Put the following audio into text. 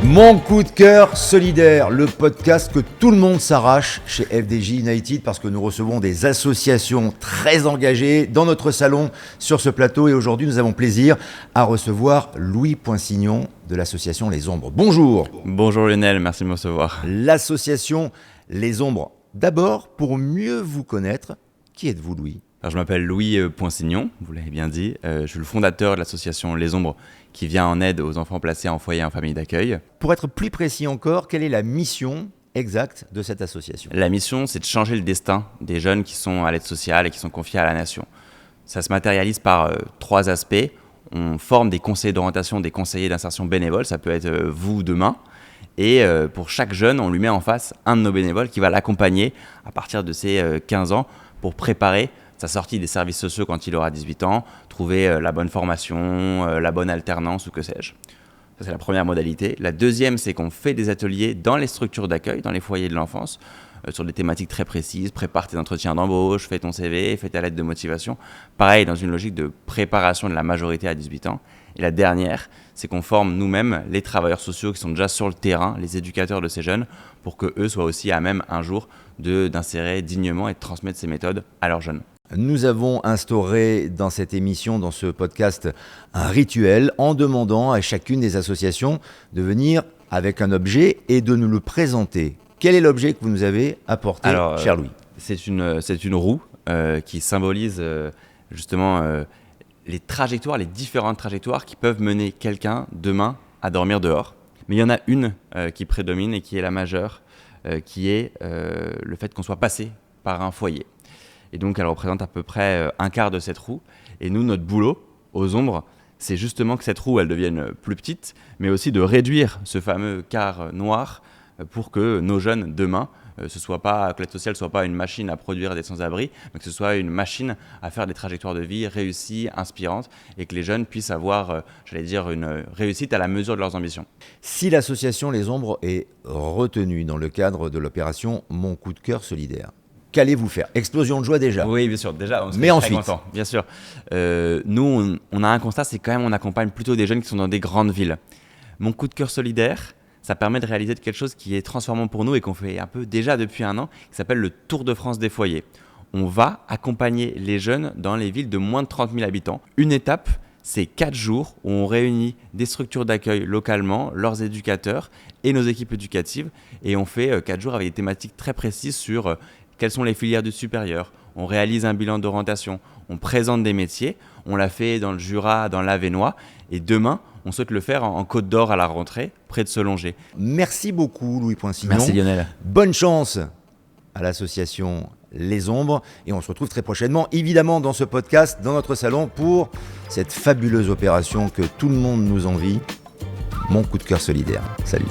Mon coup de cœur solidaire, le podcast que tout le monde s'arrache chez FDJ United parce que nous recevons des associations très engagées dans notre salon sur ce plateau et aujourd'hui nous avons plaisir à recevoir Louis Poinsignon de l'association Les Ombres. Bonjour. Bonjour Lionel, merci de me recevoir. L'association Les Ombres. D'abord, pour mieux vous connaître, qui êtes-vous Louis ? Alors, je m'appelle Louis Poinsignon, vous l'avez bien dit. Je suis le fondateur de l'association Les Ombres qui vient en aide aux enfants placés en foyer et en famille d'accueil. Pour être plus précis encore, quelle est la mission exacte de cette association ? La mission, c'est de changer le destin des jeunes qui sont à l'aide sociale et qui sont confiés à la nation. Ça se matérialise par 3 aspects. On forme des conseillers d'orientation, des conseillers d'insertion bénévoles, ça peut être vous demain. Et pour chaque jeune, on lui met en face un de nos bénévoles qui va l'accompagner à partir de ses 15 ans pour préparer sa sortie des services sociaux quand il aura 18 ans, trouver la bonne formation, la bonne alternance ou que sais-je. Ça, c'est la première modalité. La deuxième, c'est qu'on fait des ateliers dans les structures d'accueil, dans les foyers de l'enfance, sur des thématiques très précises. Prépare tes entretiens d'embauche, fais ton CV, fais ta lettre de motivation. Pareil, dans une logique de préparation de la majorité à 18 ans. Et la dernière, c'est qu'on forme nous-mêmes les travailleurs sociaux qui sont déjà sur le terrain, les éducateurs de ces jeunes, pour qu'eux soient aussi à même un jour d'insérer dignement et de transmettre ces méthodes à leurs jeunes. Nous avons instauré dans cette émission, dans ce podcast, un rituel en demandant à chacune des associations de venir avec un objet et de nous le présenter. Quel est l'objet que vous nous avez apporté, cher Louis ? C'est une roue qui symbolise justement les trajectoires, les différentes trajectoires qui peuvent mener quelqu'un demain à dormir dehors. Mais il y en a une qui prédomine et qui est la majeure, qui est le fait qu'on soit passé par un foyer. Et donc, elle représente à peu près un quart de cette roue. Et nous, notre boulot, aux ombres, c'est justement que cette roue, elle devienne plus petite, mais aussi de réduire ce fameux quart noir pour que nos jeunes, demain, que l'aide sociale ne soit pas une machine à produire des sans-abri, mais que ce soit une machine à faire des trajectoires de vie réussies, inspirantes, et que les jeunes puissent avoir, une réussite à la mesure de leurs ambitions. Si l'association Les Ombres est retenue dans le cadre de l'opération Mon coup de cœur solidaire, qu'allez-vous faire ? Explosion de joie déjà. Oui, bien sûr. Déjà, on serait mais très ensuite, content, bien sûr. Nous, on a un constat, c'est quand même on accompagne plutôt des jeunes qui sont dans des grandes villes. Mon coup de cœur solidaire, ça permet de réaliser quelque chose qui est transformant pour nous et qu'on fait un peu déjà depuis un an, qui s'appelle le Tour de France des foyers. On va accompagner les jeunes dans les villes de moins de 30 000 habitants. Une étape, c'est 4 jours où on réunit des structures d'accueil localement, leurs éducateurs et nos équipes éducatives. Et on fait 4 jours avec des thématiques très précises sur quelles sont les filières du supérieur. On réalise un bilan d'orientation, on présente des métiers. On l'a fait dans le Jura, dans l'Avesnois. Et demain, on souhaite le faire en Côte d'Or à la rentrée, près de Solongé. Merci beaucoup Louis Poinsignon. Merci Lionel. Bonne chance à l'association Les Ombres. Et on se retrouve très prochainement, évidemment, dans ce podcast, dans notre salon, pour cette fabuleuse opération que tout le monde nous envie. Mon coup de cœur solidaire. Salut.